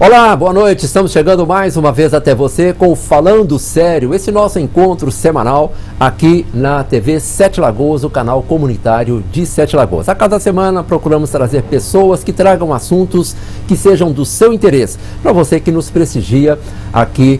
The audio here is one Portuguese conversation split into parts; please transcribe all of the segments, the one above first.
Olá, boa noite. Estamos chegando mais uma vez até você com o Falando Sério, esse nosso encontro semanal aqui na TV Sete Lagoas, o canal comunitário de Sete Lagoas. A cada semana procuramos trazer pessoas que tragam assuntos que sejam do seu interesse, para você que nos prestigia aqui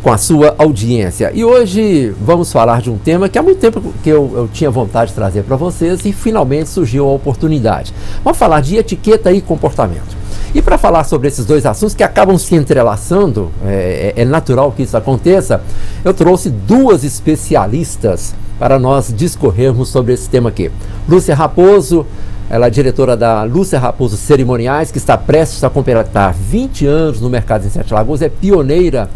com a sua audiência. E hoje vamos falar de um tema que há muito tempo que eu tinha vontade de trazer para vocês e finalmente surgiu a oportunidade. Vamos falar de etiqueta e comportamento. E para falar sobre esses dois assuntos que acabam se entrelaçando, é natural que isso aconteça, eu trouxe duas especialistas para nós discorrermos sobre esse tema aqui. Lúcia Raposo, ela é diretora da Lúcia Raposo Cerimoniais, que está prestes a completar 20 anos no mercado em Sete Lagoas, é pioneira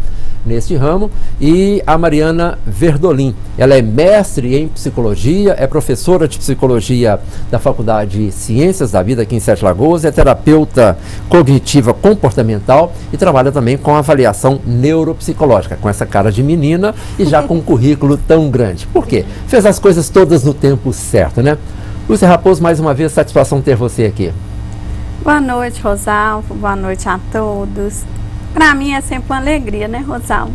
neste ramo, e a Mariana Verdolin. Ela é mestre em psicologia, é professora de psicologia da Faculdade de Ciências da Vida aqui em Sete Lagoas, é terapeuta cognitiva comportamental e trabalha também com avaliação neuropsicológica, com essa cara de menina e já com um currículo tão grande. Por quê? Fez as coisas todas no tempo certo, né? Lúcia Raposo, mais uma vez, satisfação ter você aqui. Boa noite, Rosalvo. Boa noite a todos. Para mim é sempre uma alegria, né, Rosalvo?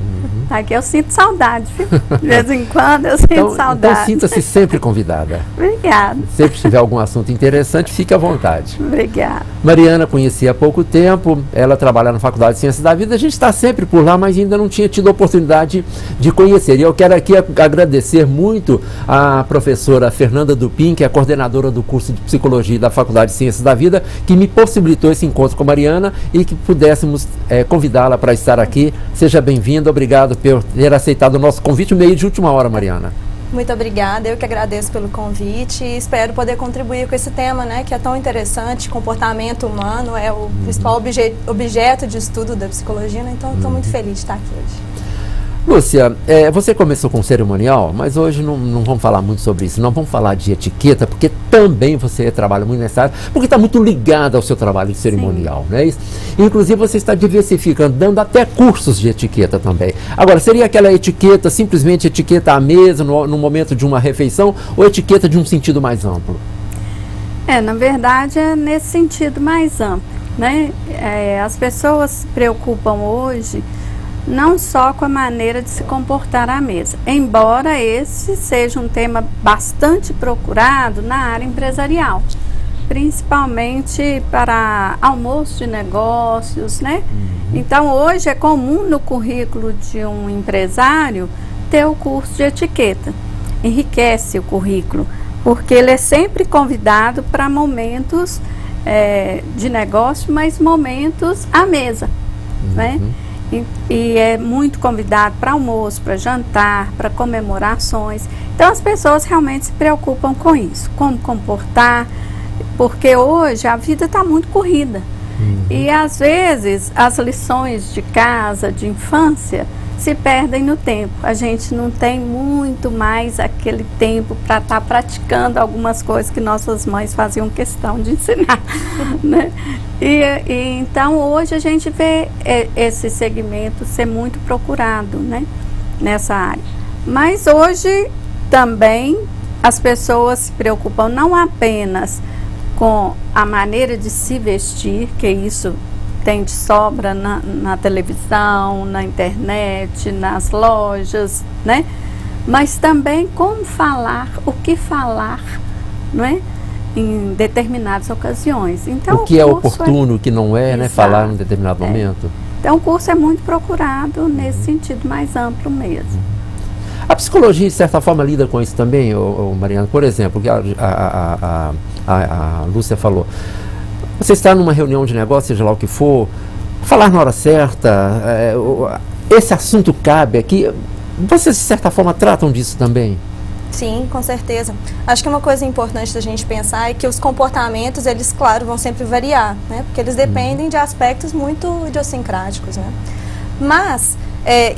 Aqui eu sinto saudade, viu? De vez em quando eu sinto saudade. Então sinta-se sempre convidada. Obrigada. Sempre que tiver algum assunto interessante, fique à vontade. Obrigada. Mariana conheci há pouco tempo, ela trabalha na Faculdade de Ciências da Vida, a gente está sempre por lá, mas ainda não tinha tido a oportunidade de conhecer. E eu quero aqui agradecer muito a professora Fernanda Dupin, que é a coordenadora do curso de Psicologia da Faculdade de Ciências da Vida, que me possibilitou esse encontro com a Mariana e que pudéssemos convidá-la para estar aqui. Seja bem-vinda, obrigado por ter aceitado o nosso convite meio de última hora, Mariana. Muito obrigada, eu que agradeço pelo convite e espero poder contribuir com esse tema, né, que é tão interessante. Comportamento humano é o principal objeto de estudo da psicologia, né? Então estou muito feliz de estar aqui hoje. Lúcia, você começou com cerimonial, mas hoje não vamos falar muito sobre isso, não vamos falar de etiqueta, porque também você trabalha muito nessa área, porque está muito ligada ao seu trabalho de cerimonial, não é isso? Inclusive você está diversificando, dando até cursos de etiqueta também. Agora, seria aquela etiqueta, simplesmente etiqueta à mesa, no momento de uma refeição, ou etiqueta de um sentido mais amplo? Na verdade é nesse sentido mais amplo, né? As pessoas se preocupam hoje não só com a maneira de se comportar à mesa, embora esse seja um tema bastante procurado na área empresarial, principalmente para almoço de negócios, né? Então hoje é comum no currículo de um empresário ter o curso de etiqueta, enriquece o currículo, porque ele é sempre convidado para momentos de negócio, mas momentos à mesa, né? E é muito convidado para almoço, para jantar, para comemorações. Então as pessoas realmente se preocupam com isso, como comportar, porque hoje a vida está muito corrida. E às vezes as lições de casa, de infância, se perdem no tempo. A gente não tem muito mais aquele tempo para estar praticando algumas coisas que nossas mães faziam questão de ensinar, né? E então hoje a gente vê esse segmento ser muito procurado, né, nessa área. Mas hoje também as pessoas se preocupam não apenas com a maneira de se vestir, que isso tem de sobra na televisão, na internet, nas lojas, né? Mas também como falar, o que falar, não é? Em determinadas ocasiões. Então, o que é oportuno, o que não é, né? Falar em determinado momento. Então o curso é muito procurado nesse sentido mais amplo mesmo. A psicologia, de certa forma, lida com isso também, Mariana? Por exemplo, que a Lúcia falou, você está numa reunião de negócio, seja lá o que for, falar na hora certa, esse assunto cabe aqui. Vocês, de certa forma, tratam disso também? Sim, com certeza. Acho que uma coisa importante da gente pensar é que os comportamentos, eles, claro, vão sempre variar, né? Porque eles dependem de aspectos muito idiosincráticos, né? Mas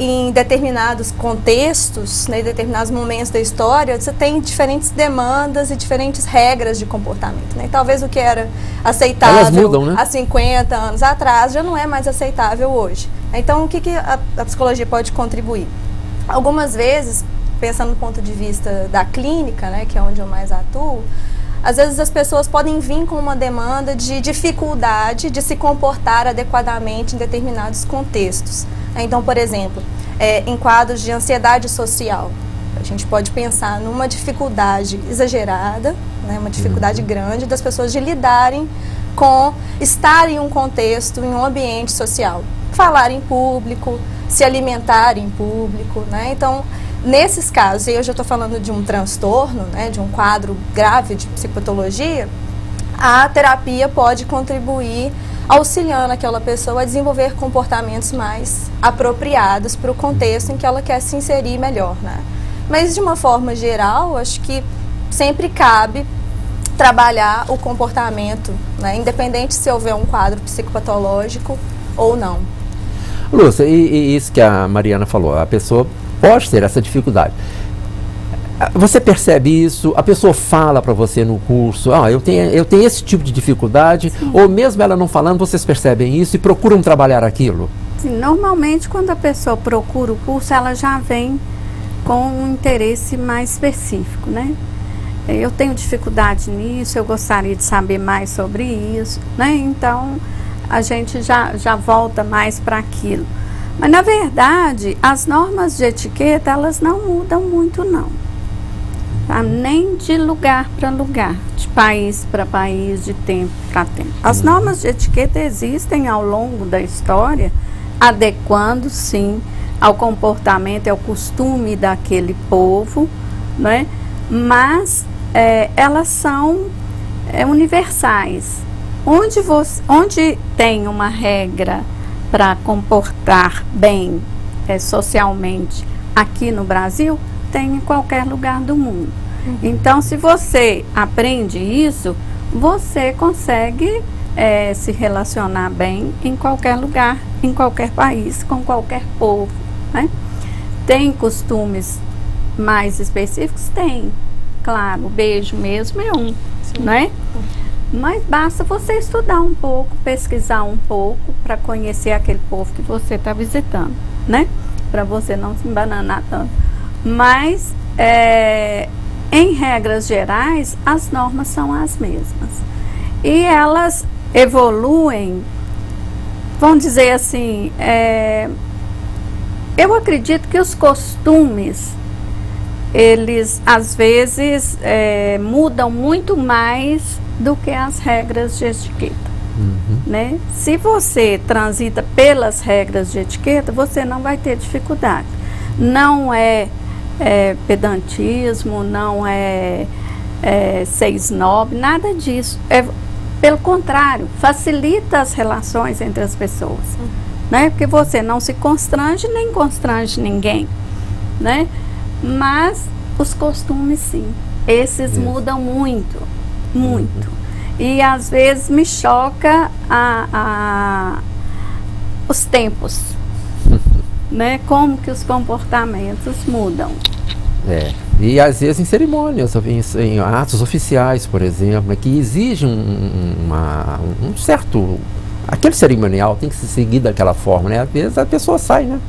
em determinados contextos, né, em determinados momentos da história, você tem diferentes demandas e diferentes regras de comportamento, né? Talvez o que era aceitável mudam, né? há 50 anos atrás já não é mais aceitável hoje. Então, o que a psicologia pode contribuir? Algumas vezes, pensando do ponto de vista da clínica, né, que é onde eu mais atuo, às vezes as pessoas podem vir com uma demanda de dificuldade de se comportar adequadamente em determinados contextos. Então, por exemplo, em quadros de ansiedade social, a gente pode pensar numa dificuldade exagerada, né, uma dificuldade grande das pessoas de lidarem com estar em um contexto, em um ambiente social. Falar em público, se alimentar em público, né? Então, nesses casos, e eu já estou falando de um transtorno, né, de um quadro grave de psicopatologia, a terapia pode contribuir auxiliando aquela pessoa a desenvolver comportamentos mais apropriados para o contexto em que ela quer se inserir melhor, né? Mas, de uma forma geral, acho que sempre cabe trabalhar o comportamento, né, independente se houver um quadro psicopatológico ou não. Lúcia, e isso que a Mariana falou, a pessoa pode ter essa dificuldade. Você percebe isso? A pessoa fala para você no curso, eu tenho esse tipo de dificuldade, sim. Ou mesmo ela não falando, vocês percebem isso e procuram trabalhar aquilo? Sim, normalmente quando a pessoa procura o curso, ela já vem com um interesse mais específico, né? Eu tenho dificuldade nisso, eu gostaria de saber mais sobre isso, né? Então, a gente já volta mais para aquilo. Mas, na verdade, as normas de etiqueta, elas não mudam muito, não. Tá? Nem de lugar para lugar, de país para país, de tempo para tempo. As normas de etiqueta existem ao longo da história, adequando, sim, ao comportamento e ao costume daquele povo, né? Mas elas são universais. Onde tem uma regra para comportar bem socialmente aqui no Brasil, tem em qualquer lugar do mundo. Então, se você aprende isso, você consegue se relacionar bem em qualquer lugar, em qualquer país, com qualquer povo, né? Tem costumes mais específicos? Tem. Claro, o beijo mesmo é um, né? Mas basta você estudar um pouco, pesquisar um pouco para conhecer aquele povo que você está visitando, né? Para você não se embananar tanto. Mas, em regras gerais, as normas são as mesmas. E elas evoluem, vamos dizer assim, eu acredito que os costumes, eles às vezes mudam muito mais do que as regras de etiqueta, né? Se você transita pelas regras de etiqueta, você não vai ter dificuldade. Não é pedantismo, não é ser snob, nada disso. Pelo contrário, facilita as relações entre as pessoas, né? Porque você não se constrange, nem constrange ninguém, né? Mas os costumes, sim, esses mudam muito, muito. E às vezes me choca os tempos, né? Como que os comportamentos mudam. E às vezes em cerimônias, em atos oficiais, por exemplo, que exigem um certo... Aquele cerimonial tem que se seguir daquela forma, né? Às vezes a pessoa sai, né?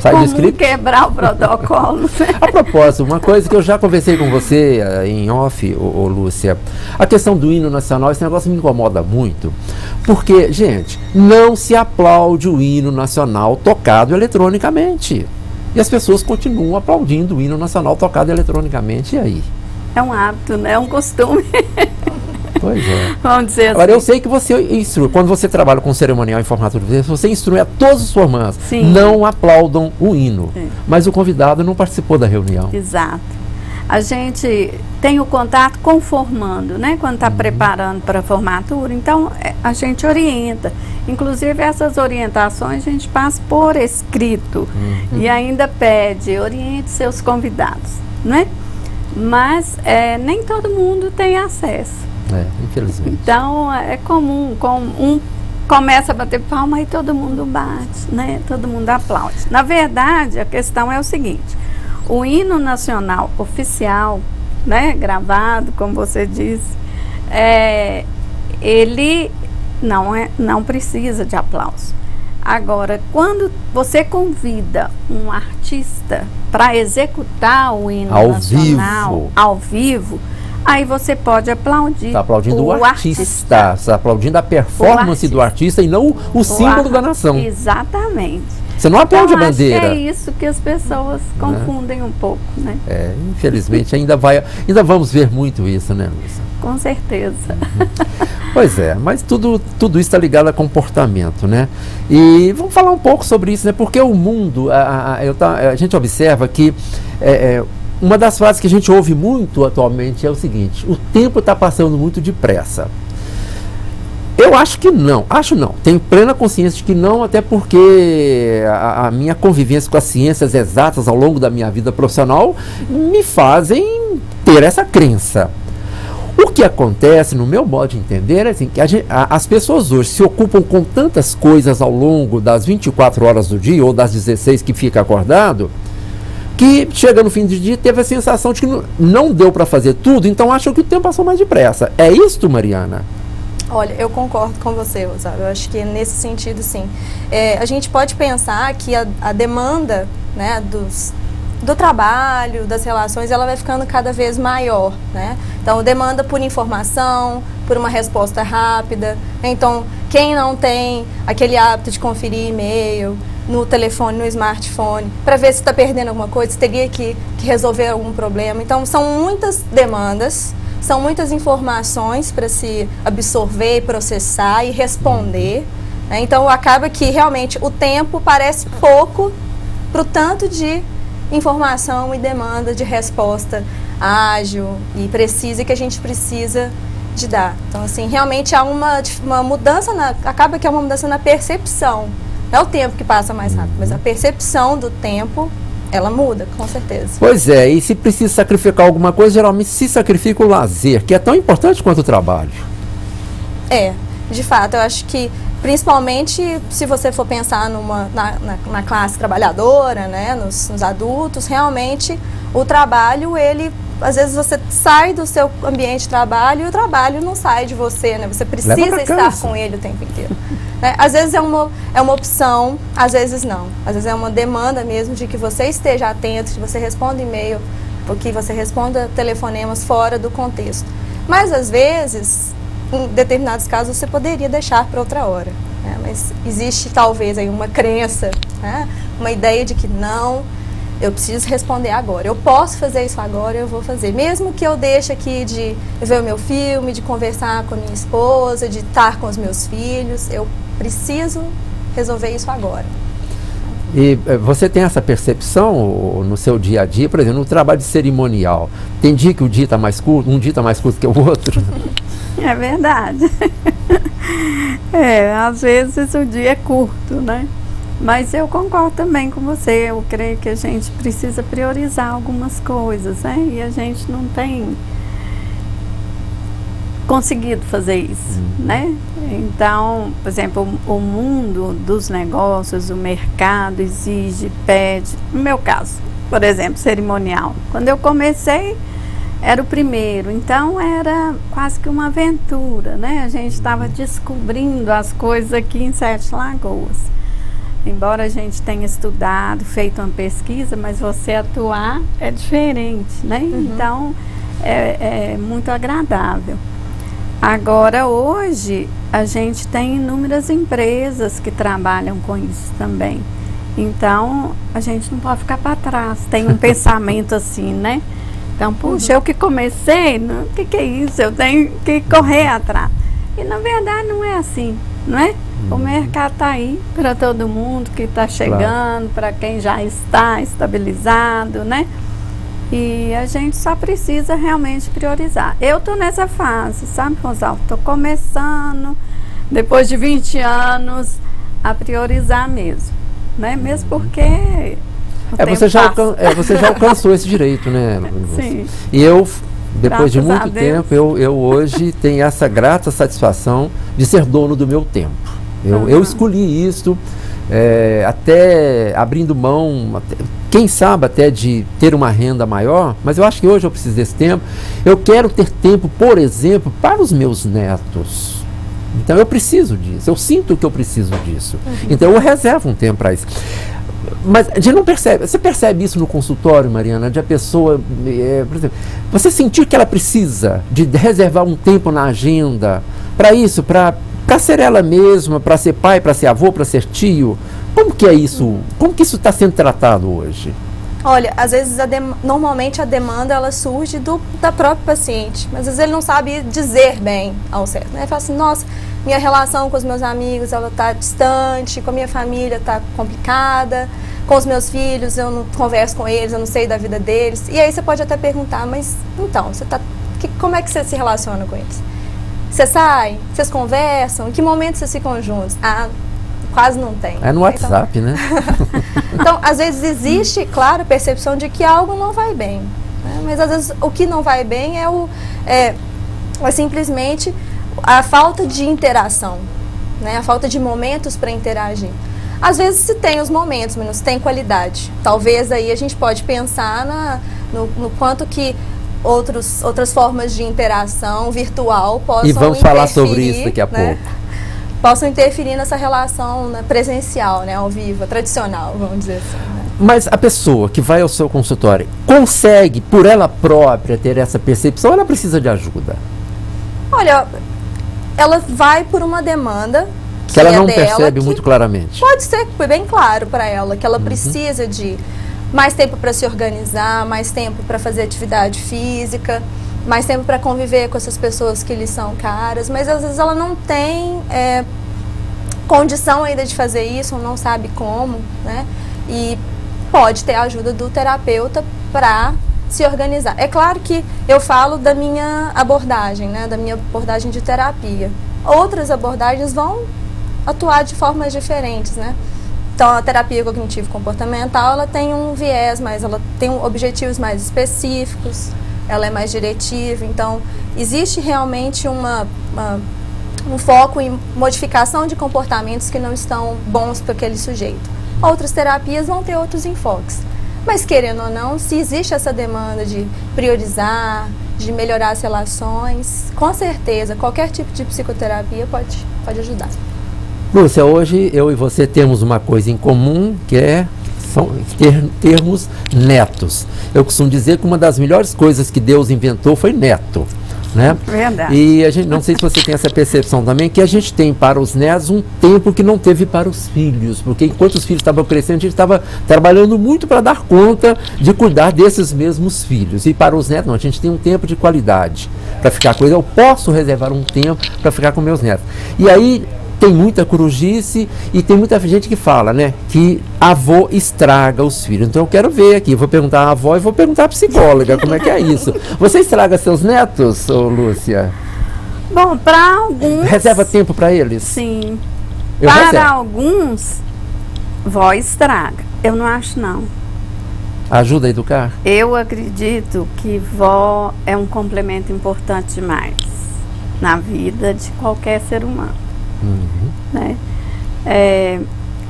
Sai comum quebrar o protocolo. A propósito, uma coisa que eu já conversei com você em off, Lúcia, a questão do hino nacional, esse negócio me incomoda muito, porque, gente, não se aplaude o hino nacional tocado eletronicamente. E as pessoas continuam aplaudindo o hino nacional tocado eletronicamente, e aí? É um hábito, né? É um costume. Pois é. Vamos dizer assim. Agora, eu sei que você instrui, quando você trabalha com cerimonial em formato de você instrui a todos os formandos. Sim. Não aplaudam o hino. Mas o convidado não participou da reunião. Exato. A gente tem o contato com o formando, né? Quando está preparando para a formatura, então a gente orienta. Inclusive, essas orientações a gente passa por escrito e ainda pede, oriente seus convidados, né? Mas nem todo mundo tem acesso. Infelizmente. Então, é comum, um começa a bater palma e todo mundo bate, né? Todo mundo aplaude. Na verdade, a questão é o seguinte, o hino nacional oficial, né, gravado, como você disse, ele não precisa de aplauso. Agora, quando você convida um artista para executar o hino nacional ao vivo, aí você pode aplaudir. Está aplaudindo o artista. Está aplaudindo a performance do artista e não o símbolo da nação. Exatamente. Você não aplaude então, a bandeira. Acho que é isso que as pessoas confundem um pouco, né? Infelizmente ainda vamos ver muito isso, né, Luísa? Com certeza. Pois é, mas tudo isso está ligado a comportamento, né? E vamos falar um pouco sobre isso, né? Porque o mundo, a gente observa que uma das frases que a gente ouve muito atualmente é o seguinte: o tempo está passando muito depressa. Eu acho que não, tenho plena consciência de que não, até porque a minha convivência com as ciências exatas ao longo da minha vida profissional me fazem ter essa crença. O que acontece, no meu modo de entender, é assim, que as pessoas hoje se ocupam com tantas coisas ao longo das 24 horas do dia, ou das 16 que fica acordado, que chega no fim do dia teve a sensação de que não deu para fazer tudo, então acham que o tempo passou mais depressa. É isso, Mariana? Olha, eu concordo com você, Osório. Eu acho que nesse sentido, sim. A gente pode pensar que a demanda, né, do trabalho, das relações, ela vai ficando cada vez maior, né? Então, demanda por informação, por uma resposta rápida. Então, quem não tem aquele hábito de conferir e-mail no telefone, no smartphone, para ver se está perdendo alguma coisa, se teria que resolver algum problema. Então, são muitas demandas, são muitas informações para se absorver, processar e responder, né? Então, acaba que realmente o tempo parece pouco para o tanto de informação e demanda de resposta ágil e precisa que a gente precisa de dar. Então, assim, realmente há uma mudança, acaba que é uma mudança na percepção. Não é o tempo que passa mais rápido, mas a percepção do tempo, ela muda, com certeza. Pois é, e se precisa sacrificar alguma coisa, geralmente se sacrifica o lazer, que é tão importante quanto o trabalho. De fato, eu acho que, principalmente se você for pensar na classe trabalhadora, né, nos adultos, realmente o trabalho, às vezes você sai do seu ambiente de trabalho e o trabalho não sai de você, né? Você precisa estar com ele o tempo inteiro. Né? Às vezes é uma opção, às vezes não. Às vezes é uma demanda mesmo de que você esteja atento, que você responda e-mail, ou que você responda telefonemas fora do contexto. Mas às vezes, em determinados casos, você poderia deixar para outra hora. Né? Mas existe talvez aí uma crença, né? Uma ideia de que não, eu preciso responder agora. Eu posso fazer isso agora, eu vou fazer. Mesmo que eu deixe aqui de ver o meu filme, de conversar com a minha esposa, de estar com os meus filhos, eu preciso resolver isso agora. E você tem essa percepção no seu dia a dia, por exemplo, no trabalho de cerimonial? Tem dia que o dia está mais curto, um dia está mais curto que o outro? É verdade. Às vezes o dia é curto, né? Mas eu concordo também com você. Eu creio que a gente precisa priorizar algumas coisas, né? E a gente não tem conseguido fazer isso, né? Então, por exemplo, o mundo dos negócios, o mercado exige, pede. No meu caso, por exemplo, cerimonial. Quando eu comecei, era o primeiro, então era quase que uma aventura, né? A gente estava descobrindo as coisas aqui em Sete Lagoas. Embora a gente tenha estudado, feito uma pesquisa, mas você atuar é diferente, né? Então, é muito agradável. Agora, hoje, a gente tem inúmeras empresas que trabalham com isso também. Então, a gente não pode ficar para trás. Tem um pensamento assim, né? Então, puxa, eu que comecei, o que é isso? Eu tenho que correr atrás. E, na verdade, não é assim, não é? O mercado está aí para todo mundo que está chegando, para quem já está estabilizado, né? E a gente só precisa realmente priorizar. Eu estou nessa fase, sabe, Rosalvo? Estou começando, depois de 20 anos, a priorizar mesmo, né? mesmo porque você já alcançou esse direito, né? Sim. E eu, depois de Graças muito tempo, eu hoje tenho essa grata satisfação de ser dono do meu tempo. Eu escolhi isso, até abrindo mão, quem sabe até de ter uma renda maior, mas eu acho que hoje eu preciso desse tempo. Eu quero ter tempo, por exemplo, para os meus netos. Então eu preciso disso, eu sinto que eu preciso disso. Então eu reservo um tempo para isso. Mas a gente não percebe. Você percebe isso no consultório, Mariana? De a pessoa, por exemplo, você sentir que ela precisa de reservar um tempo na agenda para isso, para ser ela mesma, para ser pai, para ser avô, para ser tio. Como que é isso? Como que isso está sendo tratado hoje? Olha, às vezes normalmente a demanda ela surge da própria paciente, mas às vezes ele não sabe dizer bem ao certo, né? Ele fala assim, nossa, minha relação com os meus amigos ela está distante, com a minha família está complicada, com os meus filhos eu não converso com eles, eu não sei da vida deles. E aí você pode até perguntar, mas então, como é que você se relaciona com eles? Você sai? Vocês conversam? Em que momento vocês ficam juntos? Ah, quase não tem. É no WhatsApp, né? Então, às vezes existe, claro, a percepção de que algo não vai bem. Né? Mas às vezes o que não vai bem é simplesmente a falta de interação, né? A falta de momentos para interagir. Às vezes se tem os momentos, mas não se tem qualidade. Talvez aí a gente pode pensar no quanto que outras formas de interação virtual possam interferir. E vamos falar sobre isso daqui a pouco. Possam interferir nessa relação, né, presencial, né, ao vivo, tradicional, vamos dizer assim. Né? Mas a pessoa que vai ao seu consultório consegue, por ela própria, ter essa percepção ou ela precisa de ajuda? Olha, ela vai por uma demanda que ela não percebe muito claramente. Pode ser bem claro para ela que ela precisa de mais tempo para se organizar, mais tempo para fazer atividade física, mais tempo para conviver com essas pessoas que lhe são caras, mas às vezes ela não tem condição ainda de fazer isso, ou não sabe como, né? E pode ter a ajuda do terapeuta para se organizar. É claro que eu falo da minha abordagem, né? Da minha abordagem de terapia. Outras abordagens vão atuar de formas diferentes, né? Então, a terapia cognitivo-comportamental, ela tem um viés, mas ela tem objetivos mais específicos, ela é mais diretiva, então existe realmente um foco em modificação de comportamentos que não estão bons para aquele sujeito. Outras terapias vão ter outros enfoques, mas querendo ou não, se existe essa demanda de priorizar, de melhorar as relações, com certeza, qualquer tipo de psicoterapia pode ajudar. Lúcia, hoje eu e você temos uma coisa em comum, que é termos netos. Eu costumo dizer que uma das melhores coisas que Deus inventou foi neto, né? Verdade. E a gente, não sei se você tem essa percepção também, que a gente tem para os netos um tempo que não teve para os filhos, porque enquanto os filhos estavam crescendo, a gente estava trabalhando muito para dar conta de cuidar desses mesmos filhos. E para os netos, não, a gente tem um tempo de qualidade para ficar com eles. Eu posso reservar um tempo para ficar com meus netos. E aí tem muita corujice e tem muita gente que fala, né, que avô estraga os filhos. Então eu quero ver aqui, vou perguntar à avó e vou perguntar à psicóloga como é que é isso. Você estraga seus netos, ô Lúcia? Bom, para alguns... Reserva tempo para eles? Sim. Eu para reservo. alguns, vó estraga. Eu não acho, não. Ajuda a educar? Eu acredito que vó é um complemento importante demais na vida de qualquer ser humano. Né?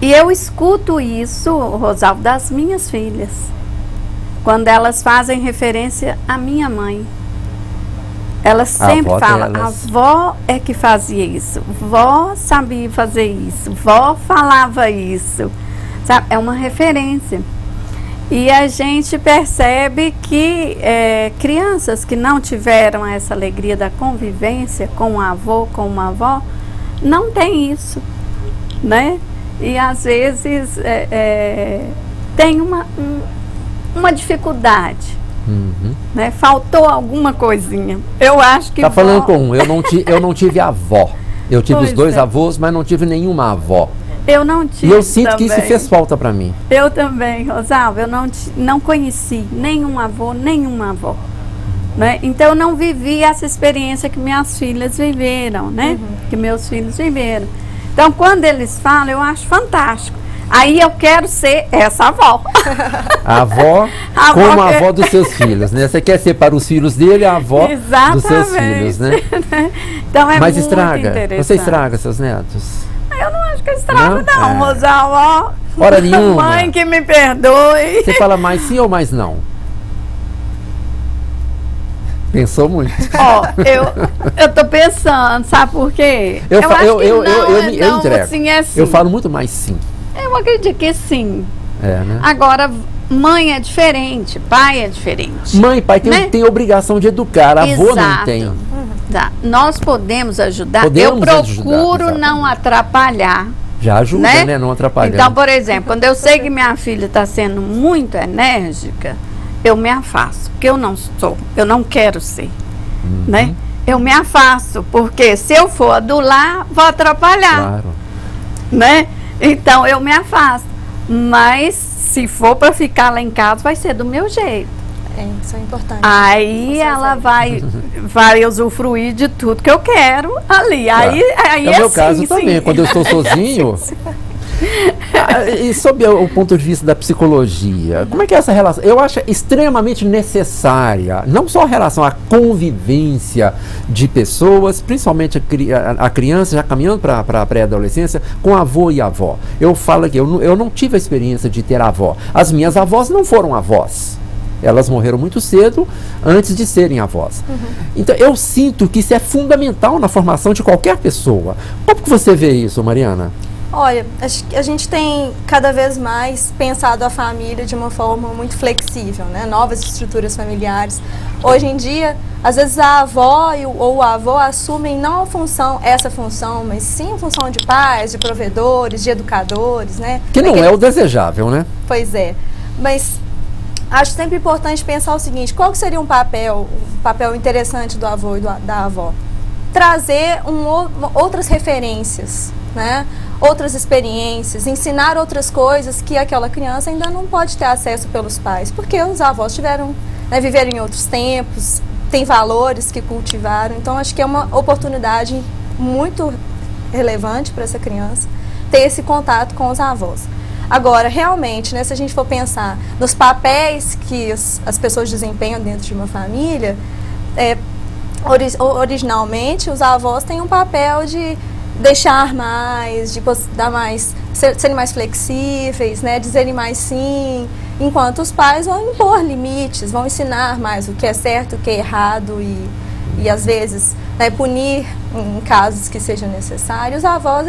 E eu escuto isso, Rosalvo, das minhas filhas, quando elas fazem referência à minha mãe. Elas sempre falam, a vó é que fazia isso, vó sabia fazer isso, vó falava isso, sabe? É uma referência. E a gente percebe que crianças que não tiveram essa alegria da convivência com um avô, com uma avó, não tem isso, né? E às vezes tem uma dificuldade, né? Faltou alguma coisinha. Eu acho que... Tá falando com um, eu não tive avó. Eu tive os dois avós, mas não tive nenhuma avó. Eu não tive. E eu sinto também. que isso fez falta para mim. Eu também, Rosalvo, eu não conheci nenhum avô, nenhuma avó. Né? Então eu não vivi essa experiência que minhas filhas viveram, né? Que meus filhos viveram. Então quando eles falam, eu acho fantástico. Aí eu quero ser essa avó. A avó como a avó dos seus filhos, né? Você quer ser para os filhos dele a avó dos seus filhos, né? Então é Mas muito estraga. interessante. Você estraga seus netos? Eu não acho que eu estrago, não, Rosalvo. Hora nenhuma. Mãe que me perdoe. Você fala mais sim ou mais não? Pensou muito. Ó, eu tô pensando, sabe por quê? Eu entrego. Assim, é sim. Eu falo muito mais sim. Eu acredito que sim. É, né? Agora, mãe é diferente, pai é diferente. Mãe e pai né? tem obrigação de educar, avô não Exato. tem. Tá. Nós podemos ajudar. Podemos eu ajudar, procuro exatamente. não atrapalhar. Já ajuda, né? Não atrapalhando. Então, por exemplo, quando eu sei que minha filha está sendo muito enérgica, eu me afasto, porque eu não quero ser, né? Eu me afasto, porque se eu for adular, vou atrapalhar, Claro. né? Então, eu me afasto. Mas, se for para ficar lá em casa, vai ser do meu jeito. Isso é importante. Aí ela vai usufruir de tudo que eu quero ali. Claro. Aí É o meu assim, caso também, sim. quando eu estou sozinho. E sob o ponto de vista da psicologia, como é que é essa relação? Eu acho extremamente necessária, não só a relação, a convivência de pessoas, principalmente a criança já caminhando para a pré-adolescência, com avô e avó. Eu falo que eu não tive a experiência de ter avó. As minhas avós não foram avós. Elas morreram muito cedo, antes de serem avós. Então, eu sinto que isso é fundamental na formação de qualquer pessoa. Como que você vê isso, Mariana? Olha, acho que a gente tem cada vez mais pensado a família de uma forma muito flexível, né? Novas estruturas familiares. Hoje em dia, às vezes a avó ou o avô assumem não essa função, mas sim a função de pais, de provedores, de educadores, né? Que não é o desejável, né? Pois é, mas acho sempre importante pensar o seguinte: qual que seria um papel interessante do avô e da avó? Trazer outras referências, né? Outras experiências, ensinar outras coisas que aquela criança ainda não pode ter acesso pelos pais, porque os avós viveram em outros tempos, têm valores que cultivaram. Então, acho que é uma oportunidade muito relevante para essa criança ter esse contato com os avós. Agora, realmente, né, se a gente for pensar nos papéis que as pessoas desempenham dentro de uma família, originalmente os avós têm um papel de deixar mais, de dar mais, serem mais flexíveis, né, dizerem mais sim, enquanto os pais vão impor limites, vão ensinar mais o que é certo, o que é errado e às vezes, né, punir em casos que sejam necessários. Os avós,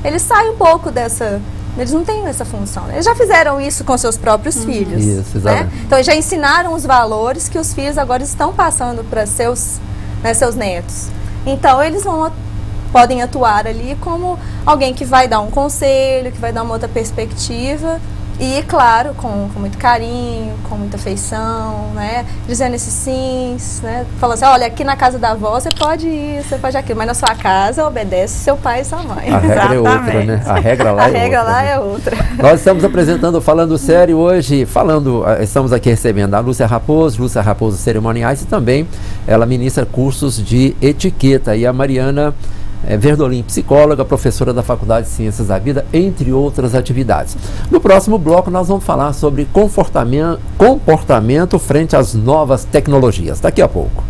eles saem um pouco dessa... Eles não têm essa função. Eles já fizeram isso com seus próprios filhos. Isso, né? Então, já ensinaram os valores que os filhos agora estão passando para seus netos. Então, eles podem atuar ali como alguém que vai dar um conselho, que vai dar uma outra perspectiva. E, claro, com muito carinho, com muita afeição, né? Dizendo esses sims, né? Falando assim, olha, aqui na casa da avó você pode ir, você pode aquilo, mas na sua casa obedece seu pai e sua mãe. A regra é outra, né? A regra lá é outra. Nós estamos apresentando Falando Sério hoje, estamos aqui recebendo a Lúcia Raposo Cerimoniais, e também ela ministra cursos de etiqueta, e a Mariana Verdolim, psicóloga, professora da Faculdade de Ciências da Vida, entre outras atividades. No próximo bloco nós vamos falar sobre comportamento frente às novas tecnologias. Daqui a pouco.